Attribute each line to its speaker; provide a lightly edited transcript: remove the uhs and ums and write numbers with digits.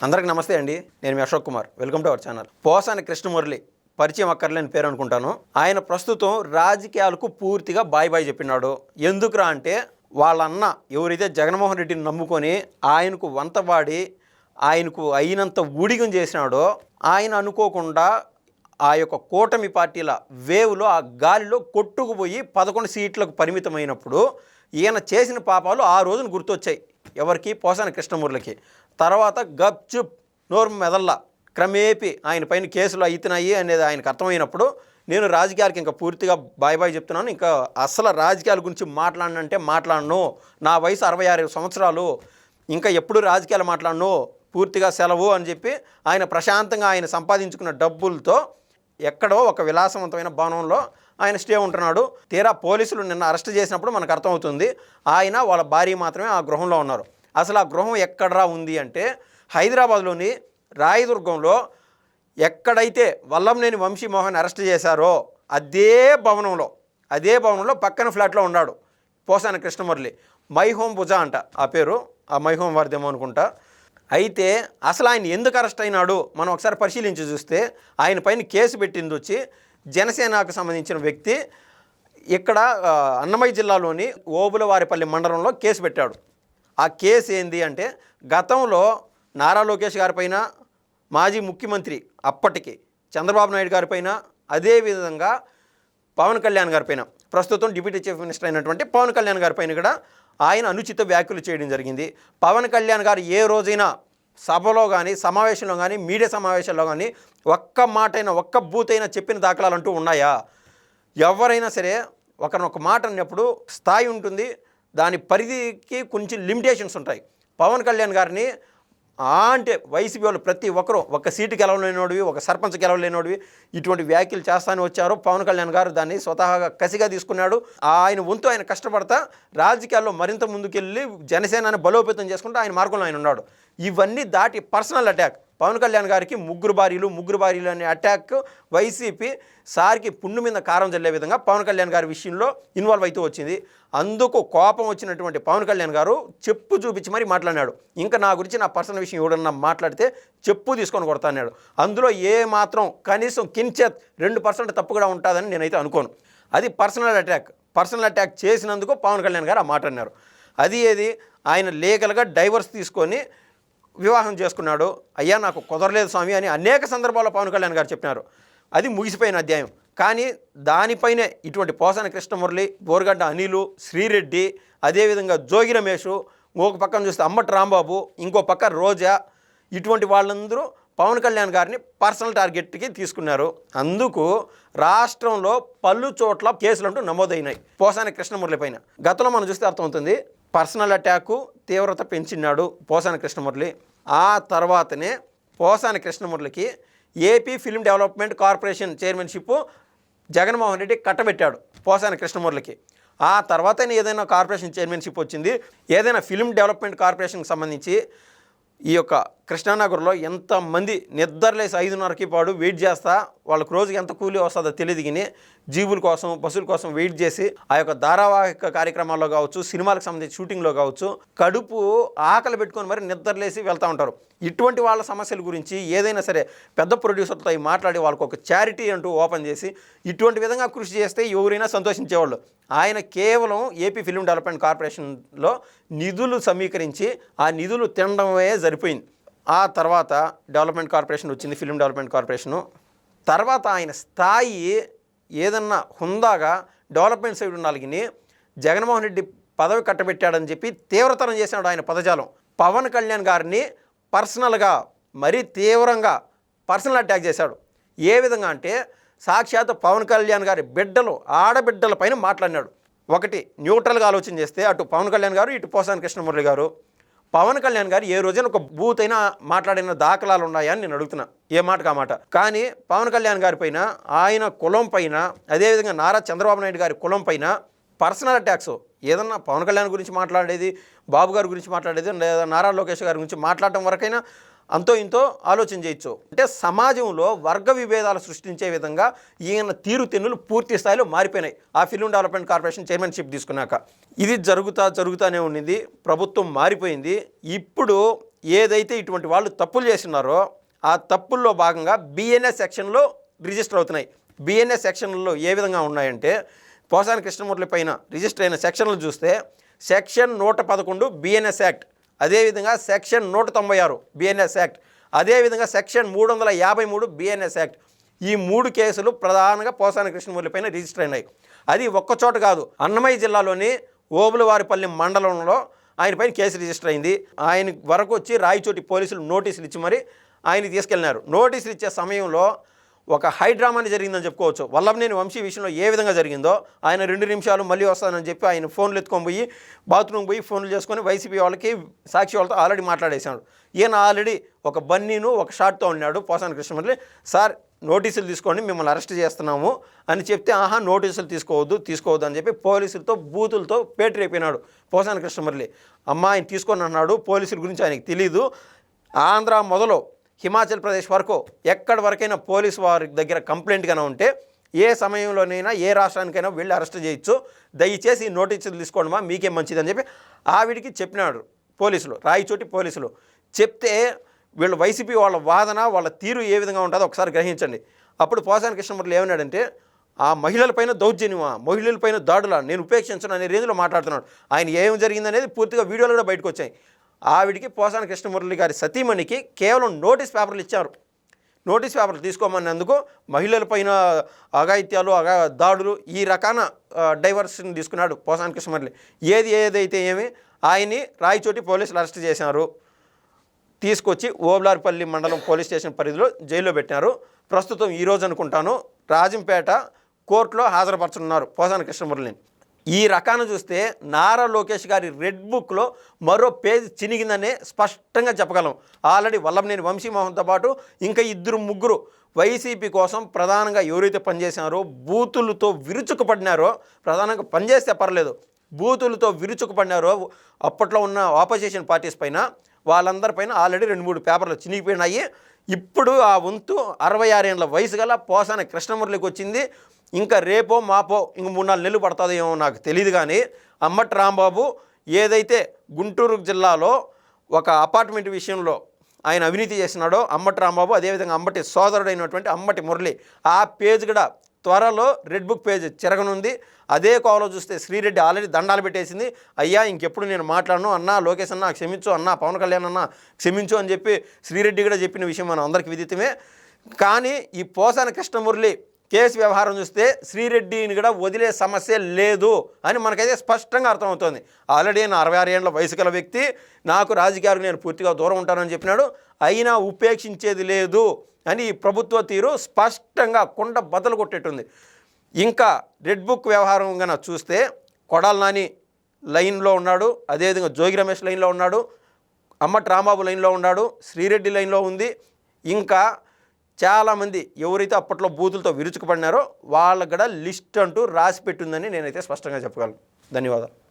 Speaker 1: అందరికి నమస్తే అండి. నేను మీ Ashok Kumar. Welcome to our channel. Posani Krishna Murali పరిచయం అక్కర్లేని పేరు అనుకుంటాను. ఆయన ప్రస్తుతం రాజకీయాలకు పూర్తిగా బాయ్ బాయ్ చెప్పినాడు. ఎందుకురా అంటే వాళ్ళ అన్న ఎవరైతే జగన్మోహన్ రెడ్డిని నమ్ముకొని ఆయనకు వంతవాడి ఆయనకు అయినంత ఊడిగం చేసినాడో ఆయన అనుకోకుండా ఆ యొక్క కూటమి పార్టీల వేవ్లో ఆ గాలిలో కొట్టుకుపోయి 11 సీట్లకు పరిమితమైనప్పుడు ఈయన చేసిన పాపాలు ఆ రోజున గుర్తొచ్చాయి. ఎవరికి? పోసాని కృష్ణమురళికి. తర్వాత గప్చుప్ నోరు మెదల్లా క్రమేపీ ఆయన పైన కేసులు అవుతున్నాయి అనేది ఆయనకు అర్థమైనప్పుడు నేను రాజకీయాలకి ఇంకా పూర్తిగా బాయ్ బాయ్ చెప్తున్నాను. ఇంకా అసలు రాజకీయాల గురించి మాట్లాడనంటే మాట్లాడను. నా వయసు 66 సంవత్సరాలు, ఇంకా ఎప్పుడు రాజకీయాలు మాట్లాడను, పూర్తిగా సెలవు అని చెప్పి ఆయన ప్రశాంతంగా ఆయన సంపాదించుకున్న డబ్బులతో ఎక్కడో ఒక విలాసవంతమైన భవనంలో ఆయన స్టే ఉంటున్నాడు. తీరా పోలీసులు నిన్న అరెస్ట్ చేసినప్పుడు మనకు అర్థమవుతుంది ఆయన వాళ్ళ భార్య మాత్రమే ఆ గృహంలో ఉన్నారు. అసలు ఆ గృహం ఎక్కడరా ఉంది అంటే హైదరాబాద్లోని రాయదుర్గంలో ఎక్కడైతే వల్లంనేని వంశీమోహన్ అరెస్ట్ చేశారో అదే భవనంలో పక్కన ఫ్లాట్లో ఉన్నాడు పోసాని కృష్ణమురళి. మై హోమ్ భుజ అంట ఆ పేరు, ఆ మై హోమ్ వారిదేమో అనుకుంటా. అయితే అసలు ఆయన ఎందుకు అరెస్ట్ అయినాడు మనం ఒకసారి పరిశీలించి చూస్తే ఆయన పైన కేసు పెట్టింది వచ్చి జనసేనకు సంబంధించిన వ్యక్తి ఇక్కడ అన్నమయ్య జిల్లాలోని ఓబులవారిపల్లి మండలంలో కేసు పెట్టాడు. ఆ కేసు ఏంది అంటే గతంలో నారా లోకేష్ గారిపైన, మాజీ ముఖ్యమంత్రి అప్పటికి చంద్రబాబు నాయుడు గారిపైన, అదేవిధంగా పవన్ కళ్యాణ్ గారిపైన, ప్రస్తుతం డిప్యూటీ చీఫ్ మినిస్టర్ అయినటువంటి పవన్ కళ్యాణ్ గారిపైన కూడా ఆయన అనుచిత వ్యాఖ్యలు చేయడం జరిగింది. పవన్ కళ్యాణ్ గారు ఏ రోజైనా సభలో కానీ, సమావేశంలో కానీ, మీడియా సమావేశాల్లో కానీ ఒక్క మాటైనా, ఒక్క బూతైనా చెప్పిన దాఖలాలు అంటూ ఉన్నాయా? ఎవరైనా సరే ఒకరినొక మాట అన్నప్పుడు స్థాయి ఉంటుంది, దాని పరిధికి కొంచెం లిమిటేషన్స్ ఉంటాయి. పవన్ కళ్యాణ్ గారిని అంటే వైసీపీ వాళ్ళు ప్రతి ఒక్కరూ ఒక సీటు గెలవలేనోడివి, ఒక సర్పంచ్ గెలవలేనోడివి ఇటువంటి వ్యాఖ్యలు చేస్తానే వచ్చారు. పవన్ కళ్యాణ్ గారు దాన్ని స్వతహాగా కసిగా తీసుకున్నాడు. ఆయన వంతు ఆయన కష్టపడతా రాజకీయాల్లో మరింత ముందుకెళ్ళి జనసేనని బలోపేతం చేసుకుంటూ ఆయన మార్గంలో ఆయన ఉన్నాడు. ఇవన్నీ దాటి పర్సనల్ అటాక్, పవన్ కళ్యాణ్ గారికి ముగ్గురు భార్యలు అనే అటాక్ వైసీపీ సార్కి పుండు మీద కారం చల్లే విధంగా పవన్ కళ్యాణ్ గారి విషయంలో ఇన్వాల్వ్ అవుతూ వచ్చింది. అందుకు కోపం వచ్చినటువంటి పవన్ కళ్యాణ్ గారు చెప్పు చూపించి మరీ మాట్లాడినాడు. ఇంకా నా గురించి నా పర్సనల్ విషయం ఎవడన్నా మాట్లాడితే చెప్పు తీసుకొని కొడతాన్నాడు. అందులో ఏ మాత్రం కనీసం కించెత్ 2% తప్పు కూడా ఉంటుందని నేనైతే అనుకోను. అది పర్సనల్ అటాక్ చేసినందుకు పవన్ కళ్యాణ్ గారు ఆ మాట అన్నారు. అది ఏది ఆయన లీగల్గా డైవర్స్ తీసుకొని వివాహం చేసుకున్నాడు. అయ్యా నాకు కుదరలేదు స్వామి అని అనేక సందర్భాల్లో పవన్ కళ్యాణ్ గారు చెప్పినారు. అది ముగిసిపోయిన అధ్యాయం. కానీ దానిపైనే ఇటువంటి పోసాని కృష్ణమురళి, బోరగడ్డ అనిలు, శ్రీరెడ్డి, అదేవిధంగా జోగి రమేష్, ఇంకొక పక్కన చూస్తే అమ్మటి రాంబాబు, ఇంకో పక్క రోజా, ఇటువంటి వాళ్ళందరూ పవన్ కళ్యాణ్ గారిని పర్సనల్ టార్గెట్కి తీసుకున్నారు. అందుకు రాష్ట్రంలో పలు చోట్ల కేసులంటూ నమోదైనాయి పోసాని కృష్ణమురళి పైన. గతంలో మనం చూస్తే అర్థమవుతుంది పర్సనల్ అటాకు తీవ్రత పెంచినాడు పోసాని కృష్ణమురళి. ఆ తర్వాతనే పోసాని కృష్ణమురళికి AP film development corporation chairmanship Jaganmohan Reddy కట్టబెట్టాడు పోసాని కృష్ణమురళికి. ఆ తర్వాత ఏదైనా కార్పొరేషన్ చైర్మన్షిప్ వచ్చింది, ఏదైనా ఫిల్మ్ డెవలప్మెంట్ కార్పొరేషన్కి సంబంధించి ఈ యొక్క కృష్ణానగర్లో ఎంతమంది నిద్రలేసి 5:30కి పాడు వెయిట్ చేస్తా, వాళ్ళకు రోజుకి ఎంత కూలీ వస్తుందో తెలియదు కానీ జీవుల కోసం, బస్సుల కోసం వెయిట్ చేసి ఆ యొక్క ధారావాహిక కార్యక్రమాల్లో కావచ్చు, సినిమాలకు సంబంధించి షూటింగ్లో కావచ్చు, కడుపు ఆకలి పెట్టుకొని మరి నిద్రలేసి వెళ్తూ ఉంటారు. ఇటువంటి వాళ్ళ సమస్యల గురించి ఏదైనా సరే పెద్ద ప్రొడ్యూసర్తో మాట్లాడి వాళ్ళకు ఒక చారిటీ అంటూ ఓపెన్ చేసి ఇటువంటి విధంగా కృషి చేస్తే ఎవరైనా సంతోషించేవాళ్ళు. ఆయన కేవలం ఏపీ ఫిల్మ్ డెవలప్మెంట్ కార్పొరేషన్లో నిధులు సమీకరించి ఆ నిధులు తినడమే సరిపోయింది. ఆ తర్వాత డెవలప్మెంట్ కార్పొరేషన్ వచ్చింది, ఫిల్మ్ డెవలప్మెంట్ కార్పొరేషను. తర్వాత ఆయన స్థాయి ఏదన్నా హుందాగా డెవలప్మెంట్ సైడ్ ఉండాలని జగన్మోహన్ రెడ్డి పదవి కట్టబెట్టాడని చెప్పి తీవ్రతరం చేసినాడు ఆయన పదజాలం. పవన్ కళ్యాణ్ గారిని పర్సనల్గా మరీ తీవ్రంగా పర్సనల్ అటాక్ చేశాడు. ఏ విధంగా అంటే సాక్షాత్ పవన్ కళ్యాణ్ గారి ఆడబిడ్డల పైన మాట్లాడినాడు. ఒకటి న్యూట్రల్గా ఆలోచన చేస్తే అటు పవన్ కళ్యాణ్ గారు, ఇటు పోసాని కృష్ణమురళి గారు. పవన్ కళ్యాణ్ గారు ఏ రోజైనా ఒక బూత్ అయినా మాట్లాడిన దాఖలాలు ఉన్నాయని నేను అడుగుతున్నా, ఏ మాటకు ఆ మాట. కానీ పవన్ కళ్యాణ్ గారి పైన, ఆయన కులం పైన, అదేవిధంగా నారా చంద్రబాబు నాయుడు గారి కులం పైన పర్సనల్ అటాక్స్ ఏదన్నా పవన్ కళ్యాణ్ గురించి మాట్లాడేది, బాబు గారి గురించి మాట్లాడేది, లేదా నారా లోకేష్ గారి గురించి మాట్లాడటం వరకైనా అంతో ఇంతో ఆలోచన చేయొచ్చు. అంటే సమాజంలో వర్గ విభేదాలు సృష్టించే విధంగా ఈయన తీరుతెన్నులు పూర్తి స్థాయిలో మారిపోయినాయి ఆ ఫిల్మ్ డెవలప్మెంట్ కార్పొరేషన్ చైర్మన్షిప్ తీసుకున్నాక. ఇది జరుగుతానే ఉండింది. ప్రభుత్వం మారిపోయింది. ఇప్పుడు ఏదైతే ఇటువంటి వాళ్ళు తప్పులు చేస్తున్నారో ఆ తప్పుల్లో భాగంగా బిఎన్ఎస్ సెక్షన్లో రిజిస్టర్ అవుతున్నాయి. బిఎన్ఎస్ సెక్షన్లలో ఏ విధంగా ఉన్నాయంటే పోసాని కృష్ణమూర్తి పైన రిజిస్టర్ అయిన సెక్షన్లు చూస్తే సెక్షన్ 111 బిఎన్ఎస్ యాక్ట్, అదేవిధంగా సెక్షన్ 196 బిఎన్ఎస్ యాక్ట్, అదేవిధంగా సెక్షన్ 353 బిఎన్ఎస్ యాక్ట్. ఈ 3 కేసులు ప్రధానంగా పోసాని కృష్ణమూర్తి పైన రిజిస్టర్ అయినాయి. అది ఒక్కచోట కాదు, అన్నమయ్య జిల్లాలోని ఓబులవారిపల్లి మండలంలో ఆయన పైన కేసు రిజిస్టర్ అయింది. ఆయన వరకు వచ్చి రాయచోటి పోలీసులు నోటీసులు ఇచ్చి మరి ఆయన తీసుకెళ్ళినారు. నోటీసులు ఇచ్చే సమయంలో ఒక హైడ్రామాని జరిగిందని చెప్పుకోవచ్చు. వల్లభనేని వంశీ విషయంలో ఏ విధంగా జరిగిందో ఆయన 2 నిమిషాలు మళ్ళీ వస్తానని చెప్పి ఆయన ఫోన్లు ఎత్తుకొని పోయి బాత్రూమ్ పోయి ఫోన్లు చేసుకొని వైసీపీ వాళ్ళకి సాక్షి వాళ్ళతో ఆల్రెడీ మాట్లాడేశాడు. ఈయన ఆల్రెడీ ఒక బన్నీను ఒక షార్ట్తో ఉన్నాడు పోసాని కృష్ణమూర్తి. సార్ నోటీసులు తీసుకోండి, మిమ్మల్ని అరెస్ట్ చేస్తున్నాము అని చెప్తే నోటీసులు తీసుకోవద్దు అని చెప్పి పోలీసులతో బూతులతో పేటరైపోయినాడు పోసాని కృష్ణమూర్తి. ఆయన తీసుకొని అన్నాడు, పోలీసుల గురించి ఆయనకి తెలీదు. ఆంధ్ర మొదలు హిమాచల్ ప్రదేశ్ వరకు ఎక్కడి వరకైనా పోలీసు వారి దగ్గర కంప్లైంట్ కన్నా ఉంటే ఏ సమయంలోనైనా ఏ రాష్ట్రానికైనా వెళ్ళి అరెస్ట్ చేయొచ్చు, దయచేసి నోటీసులు తీసుకోండి మీకేం మంచిదని చెప్పి ఆవిడికి చెప్పినాడు పోలీసులు, రాయచోటి పోలీసులు. చెప్తే వీళ్ళు వైసీపీ వాళ్ళ వాదన వాళ్ళ తీరు ఏ విధంగా ఉంటుందో ఒకసారి గ్రహించండి. అప్పుడు పోసాని కృష్ణమూర్తి ఏమన్నాడంటే ఆ మహిళలపైన దౌర్జన్యమా, మహిళలపైన దాడులా నేను ఉపేక్షించను అనే రేంజ్లో మాట్లాడుతున్నాడు. ఆయన ఏం జరిగిందనేది పూర్తిగా వీడియోలు కూడా బయటకు వచ్చాయి. ఆవిడికి పోసాని కృష్ణమూర్తి గారి సతీమణికి కేవలం నోటీస్ పేపర్లు ఇచ్చారు. నోటీస్ పేపర్లు తీసుకోమన్నందుకు మహిళలపైన అఘాయిత్యాలు దాడులు ఈ రకాన డైవర్షన్ తీసుకున్నాడు పోసాని కృష్ణమూర్తి. ఏదైతే ఏమి ఆయన్ని రాయచోటి పోలీసులు అరెస్ట్ చేశారు, తీసుకొచ్చి ఓబులార్పల్లి మండలం పోలీస్ స్టేషన్ పరిధిలో జైల్లో పెట్టినారు. ప్రస్తుతం ఈరోజు అనుకుంటాను రాజంపేట కోర్టులో హాజరుపరచనున్నారు పోసాని కృష్ణమూర్తిని. ఈ రకాన చూస్తే నారా లోకేష్ గారి రెడ్ బుక్లో మరో పేజ్ చినిగిందనే స్పష్టంగా చెప్పగలం. ఆల్రెడీ వల్లభనేని వంశీమోహన్తో పాటు ఇంకా 2-3 వైసీపీ కోసం ప్రధానంగా ఎవరైతే పనిచేశారో బూతులతో విరుచుకుపడినారో, ప్రధానంగా పనిచేస్తే పర్లేదు, బూతులతో విరుచుకుపడినారో అప్పట్లో ఉన్న ఆపోజిషన్ పార్టీస్ పైన వాళ్ళందరిపైన ఆల్రెడీ 2-3 పేపర్లు చినిగిపోయినాయి. ఇప్పుడు ఆ వంతు 66 ఏళ్ళ వయసు గల పోసాని కృష్ణమూర్తికి వచ్చింది. ఇంకా రేపో మాపో ఇంక 3-4 నెలలు పడుతుందో ఏమో నాకు తెలియదు. కానీ అంబటి రాంబాబు ఏదైతే గుంటూరు జిల్లాలో ఒక అపార్ట్మెంట్ విషయంలో ఆయన అవినీతి చేసినాడో అంబటి రాంబాబు, అదేవిధంగా అంబటి సోదరుడైనటువంటి అంబటి మురళి, ఆ పేజ్ కూడా త్వరలో రెడ్ బుక్ పేజ్ చెరగనుంది. అదే కోవలో చూస్తే శ్రీరెడ్డి ఆల్రెడీ దండాలు పెట్టేసింది. అయ్యా ఇంకెప్పుడు నేను మాట్లాడను అన్నా, లోకేష్ అన్న క్షమించు అన్నా, పవన్ కళ్యాణ్ అన్న క్షమించు అని చెప్పి శ్రీరెడ్డి కూడా చెప్పిన విషయం మనం అందరికీ విదితమే. కానీ ఈ పోసాని కృష్ణమూర్తి కేసు వ్యవహారం చూస్తే శ్రీరెడ్డిని కూడా వదిలే సమస్య లేదు అని మనకైతే స్పష్టంగా అర్థమవుతుంది. ఆల్రెడీ నా 66 ఏళ్ళ వయసు గల వ్యక్తి, నాకు రాజకీయాలకు నేను పూర్తిగా దూరం ఉంటానని చెప్పినాడు. అయినా ఉపేక్షించేది లేదు అని ఈ ప్రభుత్వ తీరు స్పష్టంగా కుండ బద్దలు కొట్టేట్టుంది. ఇంకా రెడ్ బుక్ వ్యవహారం కన్నా చూస్తే కొడాలి నాని లైన్లో ఉన్నాడు, అదేవిధంగా జోగి రమేష్ లైన్లో ఉన్నాడు, అంబటి రాంబాబు లైన్లో ఉన్నాడు, శ్రీరెడ్డి లైన్లో ఉంది. ఇంకా చాలామంది ఎవరైతే అప్పట్లో బూతులతో విరుచుకుపడినారో వాళ్ళకు కూడా లిస్ట్ అంటూ రాసి పెట్టుందని నేనైతే స్పష్టంగా చెప్పగలను. ధన్యవాదాలు.